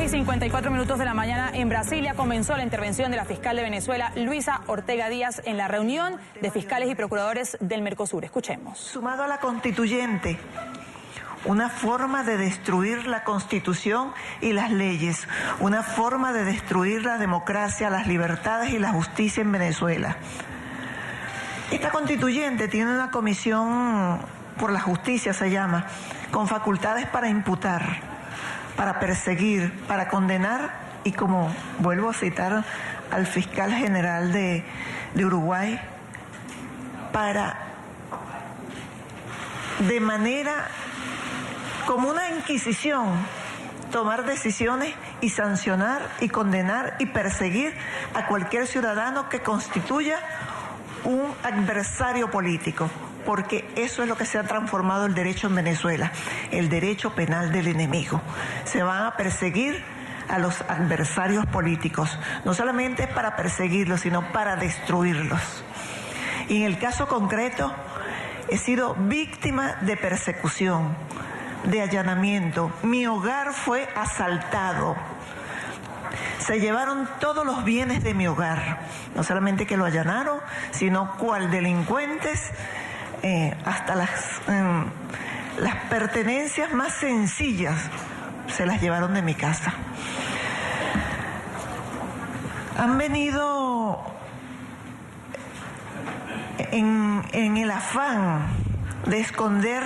6:54 de la mañana en Brasilia comenzó la intervención de la fiscal de Venezuela, Luisa Ortega Díaz, en la reunión de fiscales y procuradores del Mercosur. Escuchemos. Sumado a la constituyente, una forma de destruir la Constitución y las leyes, una forma de destruir la democracia, las libertades y la justicia en Venezuela. Esta constituyente tiene una comisión por la justicia, se llama, con facultades para imputar, para perseguir, para condenar y, como vuelvo a citar al fiscal general de Uruguay, para de manera como una inquisición tomar decisiones y sancionar y condenar y perseguir a cualquier ciudadano que constituya un adversario político, porque eso es lo que se ha transformado el derecho en Venezuela, el derecho penal del enemigo. Se van a perseguir a los adversarios políticos, no solamente para perseguirlos, sino para destruirlos. Y en el caso concreto, he sido víctima de persecución, de allanamiento. Mi hogar fue asaltado. Se llevaron todos los bienes de mi hogar, no solamente que lo allanaron, sino cual delincuentes, hasta las pertenencias más sencillas se las llevaron de mi casa. Han venido en el afán de esconder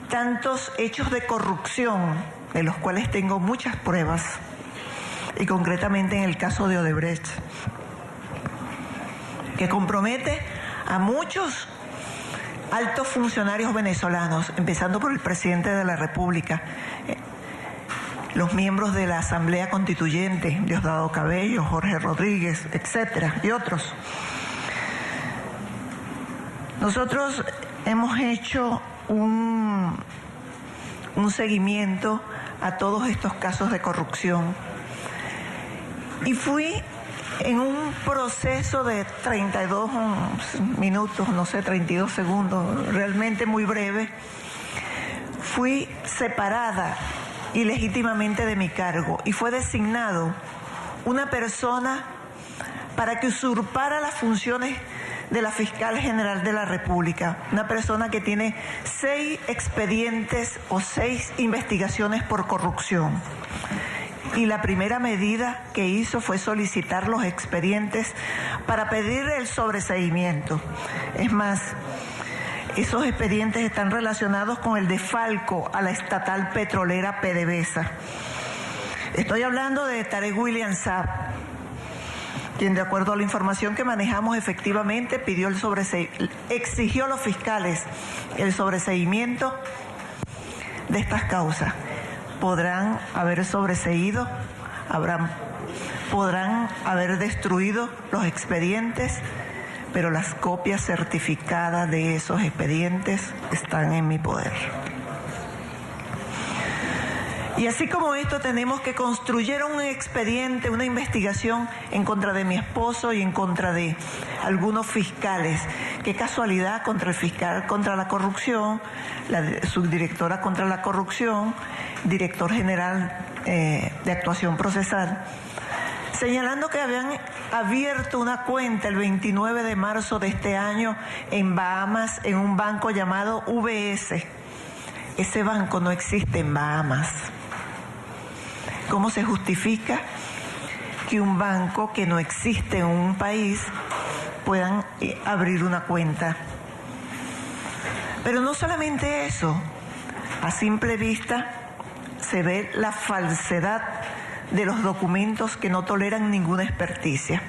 tantos hechos de corrupción, de los cuales tengo muchas pruebas, y concretamente en el caso de Odebrecht, que compromete a muchos altos funcionarios venezolanos, empezando por el presidente de la República, los miembros de la Asamblea Constituyente, Diosdado Cabello, Jorge Rodríguez, etcétera, y otros. Nosotros hemos hecho un seguimiento a todos estos casos de corrupción y fui en un proceso de 32 minutos, 32 segundos, realmente muy breve. Fui separada ilegítimamente de mi cargo y fue designado una persona para que usurpara las funciones de la fiscal general de la República, una persona que tiene 6 expedientes o 6 investigaciones por corrupción. Y la primera medida que hizo fue solicitar los expedientes para pedir el sobreseimiento. Es más, esos expedientes están relacionados con el desfalco a la estatal petrolera PDVSA. Estoy hablando de Tarek William Saab, quien, de acuerdo a la información que manejamos, efectivamente exigió a los fiscales el sobreseimiento de estas causas. Podrán haber sobreseído, podrán haber destruido los expedientes, pero las copias certificadas de esos expedientes están en mi poder. Y así como esto, tenemos que construir un expediente, una investigación en contra de mi esposo y en contra de algunos fiscales. Qué casualidad, contra el fiscal contra la corrupción, la subdirectora contra la corrupción, director general de actuación procesal, señalando que habían abierto una cuenta el 29 de marzo de este año en Bahamas, en un banco llamado UBS. Ese banco no existe en Bahamas. ¿Cómo se justifica que un banco que no existe en un país puedan abrir una cuenta? Pero no solamente eso, a simple vista se ve la falsedad de los documentos que no toleran ninguna experticia.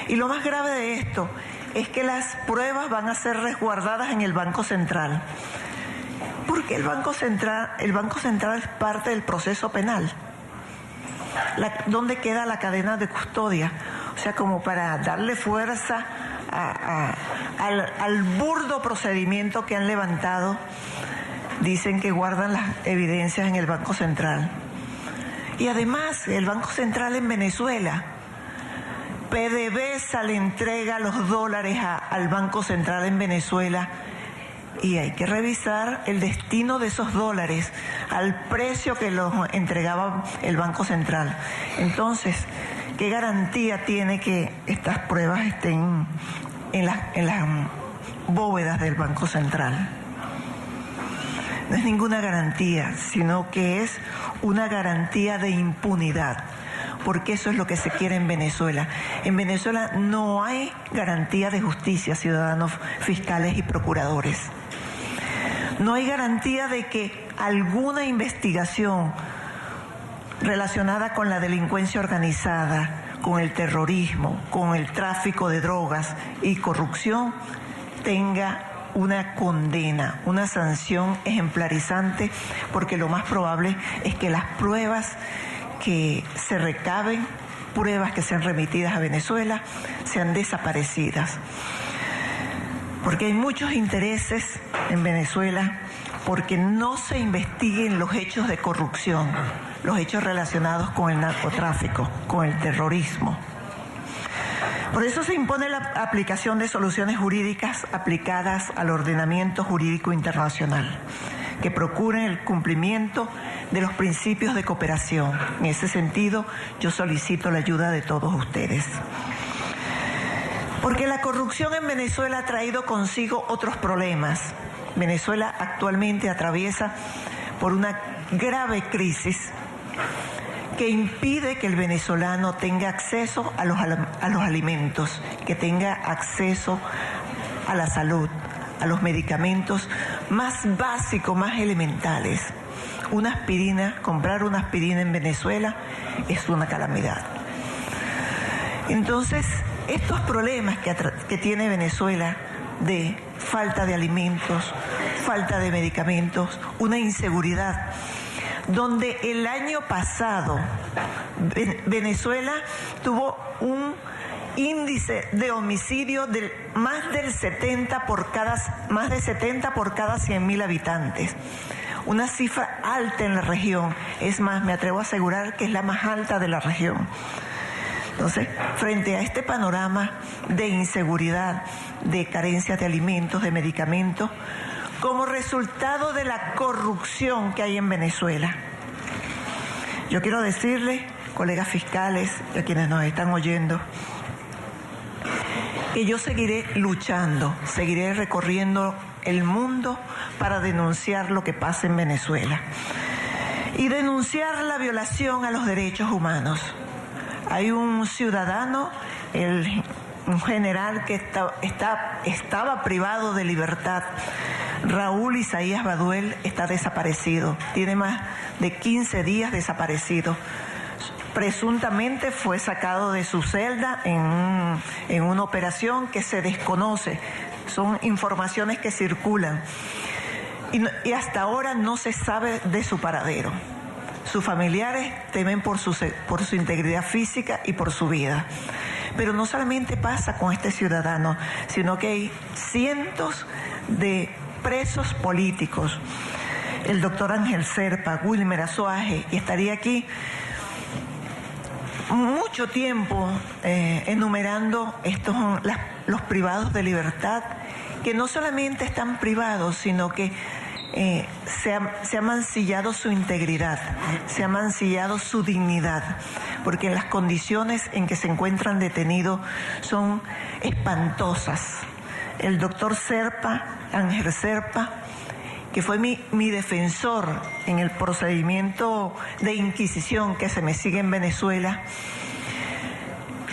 Y lo más grave de esto es que las pruebas van a ser resguardadas en el Banco Central. Porque el Banco Central es parte del proceso penal. ¿Dónde queda la cadena de custodia? O sea, como para darle fuerza al burdo procedimiento que han levantado, dicen que guardan las evidencias en el Banco Central. Y además, el Banco Central en Venezuela, PDVSA le entrega los dólares al Banco Central en Venezuela y hay que revisar el destino de esos dólares al precio que los entregaba el Banco Central. Entonces, ¿qué garantía tiene que estas pruebas estén en las bóvedas del Banco Central? No es ninguna garantía, sino que es una garantía de impunidad, porque eso es lo que se quiere en Venezuela. En Venezuela no hay garantía de justicia, ciudadanos fiscales y procuradores. No hay garantía de que alguna investigación relacionada con la delincuencia organizada, con el terrorismo, con el tráfico de drogas y corrupción tenga una condena, una sanción ejemplarizante, porque lo más probable es que las pruebas que se recaben, pruebas que sean remitidas a Venezuela, sean desaparecidas. Porque hay muchos intereses en Venezuela porque no se investiguen los hechos de corrupción, los hechos relacionados con el narcotráfico, con el terrorismo. Por eso se impone la aplicación de soluciones jurídicas aplicadas al ordenamiento jurídico internacional, que procuren el cumplimiento de los principios de cooperación. En ese sentido, yo solicito la ayuda de todos ustedes. Porque la corrupción en Venezuela ha traído consigo otros problemas. Venezuela actualmente atraviesa por una grave crisis que impide que el venezolano tenga acceso a los alimentos, que tenga acceso a la salud, a los medicamentos más básicos, más elementales. Una aspirina, comprar una aspirina en Venezuela es una calamidad. Entonces, estos problemas que tiene Venezuela de falta de alimentos, falta de medicamentos, una inseguridad, donde el año pasado Venezuela tuvo un índice de homicidio de más de 70 por cada 100.000 habitantes. Una cifra alta en la región. Es más, me atrevo a asegurar que es la más alta de la región. Entonces, frente a este panorama de inseguridad, de carencia de alimentos, de medicamentos, como resultado de la corrupción que hay en Venezuela, yo quiero decirles, colegas fiscales y a quienes nos están oyendo, que yo seguiré luchando, seguiré recorriendo el mundo para denunciar lo que pasa en Venezuela y denunciar la violación a los derechos humanos. Hay un ciudadano, un general que estaba privado de libertad. Raúl Isaías Baduel está desaparecido, tiene más de 15 días desaparecido. Presuntamente fue sacado de su celda en una operación que se desconoce, son informaciones que circulan y hasta ahora no se sabe de su paradero. Sus familiares temen por su integridad física y por su vida. Pero no solamente pasa con este ciudadano, sino que hay cientos de presos políticos. El doctor Ángel Serpa, Wilmer Azoaje, y estaría aquí mucho tiempo enumerando los privados de libertad, que no solamente están privados, sino que se ha mancillado su integridad, se ha mancillado su dignidad, porque las condiciones en que se encuentran detenidos son espantosas. El doctor Serpa, Ángel Serpa, que fue mi defensor en el procedimiento de inquisición que se me sigue en Venezuela,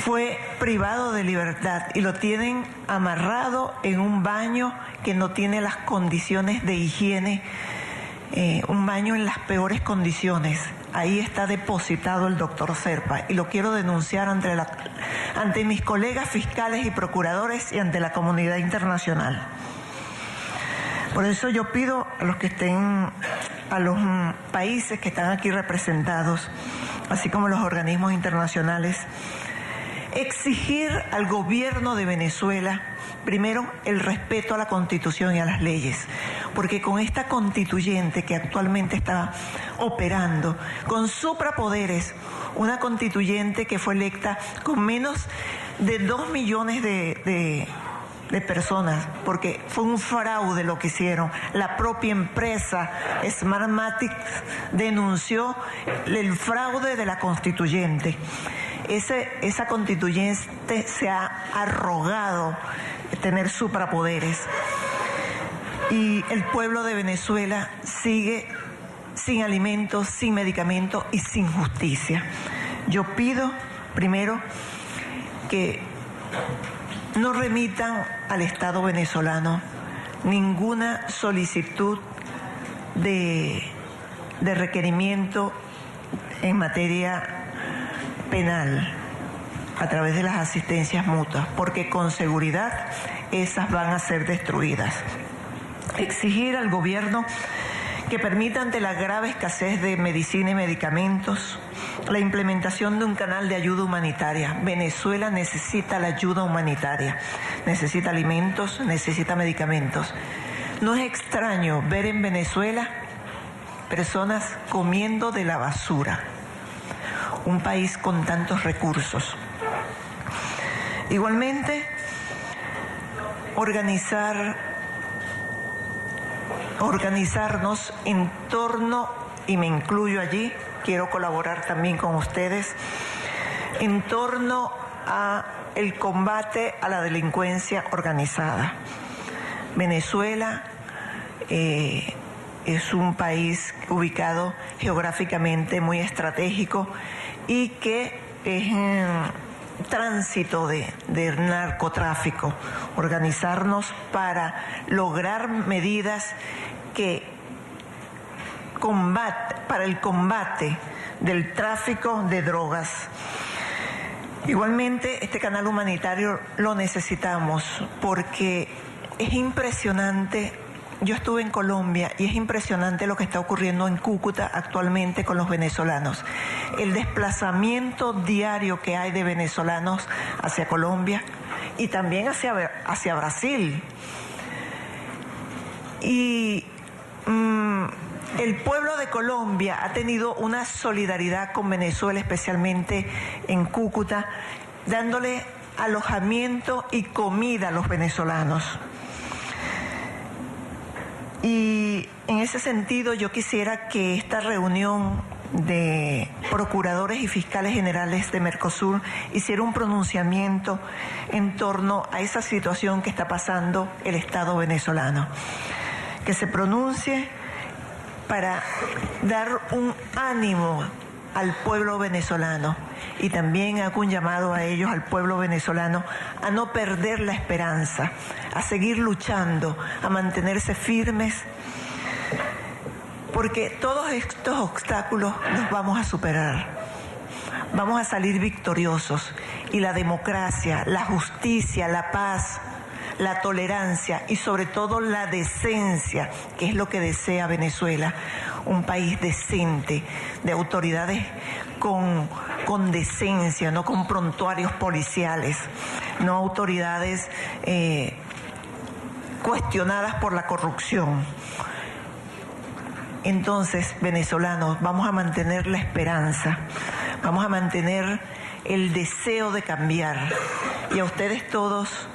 fue privado de libertad y lo tienen amarrado en un baño que no tiene las condiciones de higiene, un baño en las peores condiciones. Ahí está depositado el doctor Serpa y lo quiero denunciar ante mis colegas fiscales y procuradores y ante la comunidad internacional. Por eso yo pido a los países que están aquí representados, así como los organismos internacionales, exigir al gobierno de Venezuela, primero, el respeto a la Constitución y a las leyes, porque con esta constituyente que actualmente está operando, con suprapoderes, una constituyente que fue electa con menos de 2 millones de de personas, porque fue un fraude lo que hicieron. La propia empresa Smartmatic denunció el fraude de la constituyente. Esa constituyente se ha arrogado tener suprapoderes y el pueblo de Venezuela sigue sin alimentos, sin medicamentos y sin justicia. Yo pido primero que no remitan al Estado venezolano ninguna solicitud de requerimiento en materia penal a través de las asistencias mutuas, porque con seguridad esas van a ser destruidas. Exigir al gobierno que permita, ante la grave escasez de medicina y medicamentos, la implementación de un canal de ayuda humanitaria. Venezuela necesita la ayuda humanitaria, necesita alimentos, necesita medicamentos. No es extraño ver en Venezuela personas comiendo de la basura, un país con tantos recursos. Igualmente, organizarnos en torno, y me incluyo allí, quiero colaborar también con ustedes, en torno a el combate a la delincuencia organizada. Venezuela es un país ubicado geográficamente muy estratégico y que es en tránsito de narcotráfico. Organizarnos para lograr medidas para el combate del tráfico de drogas. Igualmente, este canal humanitario lo necesitamos porque es impresionante. Yo estuve en Colombia y es impresionante lo que está ocurriendo en Cúcuta actualmente con los venezolanos. El desplazamiento diario que hay de venezolanos hacia Colombia y también hacia Brasil. Y el pueblo de Colombia ha tenido una solidaridad con Venezuela, especialmente en Cúcuta, dándole alojamiento y comida a los venezolanos. Y en ese sentido yo quisiera que esta reunión de procuradores y fiscales generales de Mercosur hiciera un pronunciamiento en torno a esa situación que está pasando el Estado venezolano. Que se pronuncie para dar un ánimo al pueblo venezolano, y también hago un llamado a ellos, al pueblo venezolano, a no perder la esperanza, a seguir luchando, a mantenerse firmes, porque todos estos obstáculos los vamos a superar. Vamos a salir victoriosos, y la democracia, la justicia, la paz, la tolerancia y sobre todo la decencia, que es lo que desea Venezuela, un país decente, de autoridades con decencia, no con prontuarios policiales, no autoridades cuestionadas por la corrupción. Entonces, venezolanos, vamos a mantener la esperanza, vamos a mantener el deseo de cambiar. Y a ustedes todos,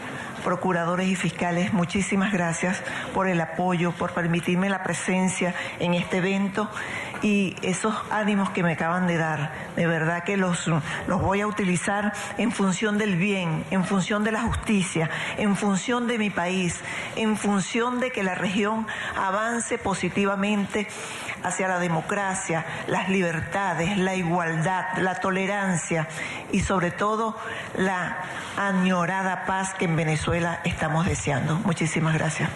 procuradores y fiscales, muchísimas gracias por el apoyo, por permitirme la presencia en este evento y esos ánimos que me acaban de dar. De verdad que los voy a utilizar en función del bien, en función de la justicia, en función de mi país, en función de que la región avance positivamente hacia la democracia, las libertades, la igualdad, la tolerancia y sobre todo la añorada paz que en Venezuela estamos deseando. Muchísimas gracias.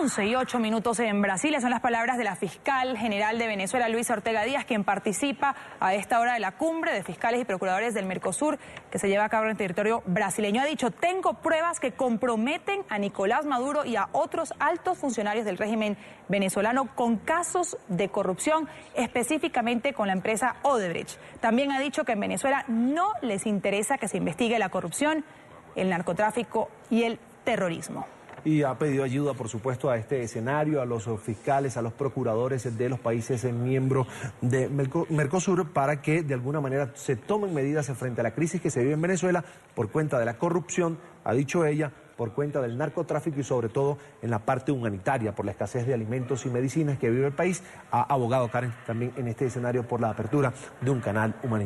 11 y 8 minutos en Brasilia. Son las palabras de la fiscal general de Venezuela, Luisa Ortega Díaz, quien participa a esta hora de la cumbre de fiscales y procuradores del Mercosur que se lleva a cabo en el territorio brasileño. Ha dicho: tengo pruebas que comprometen a Nicolás Maduro y a otros altos funcionarios del régimen venezolano con casos de corrupción, específicamente con la empresa Odebrecht. También ha dicho que en Venezuela no les interesa que se investigue la corrupción, el narcotráfico y el terrorismo. y ha pedido ayuda, por supuesto, a este escenario, a los fiscales, a los procuradores de los países miembros de Mercosur, para que de alguna manera se tomen medidas frente a la crisis que se vive en Venezuela por cuenta de la corrupción, ha dicho ella, por cuenta del narcotráfico y sobre todo en la parte humanitaria, por la escasez de alimentos y medicinas que vive el país. Ha abogado, Karen, también en este escenario por la apertura de un canal humanitario.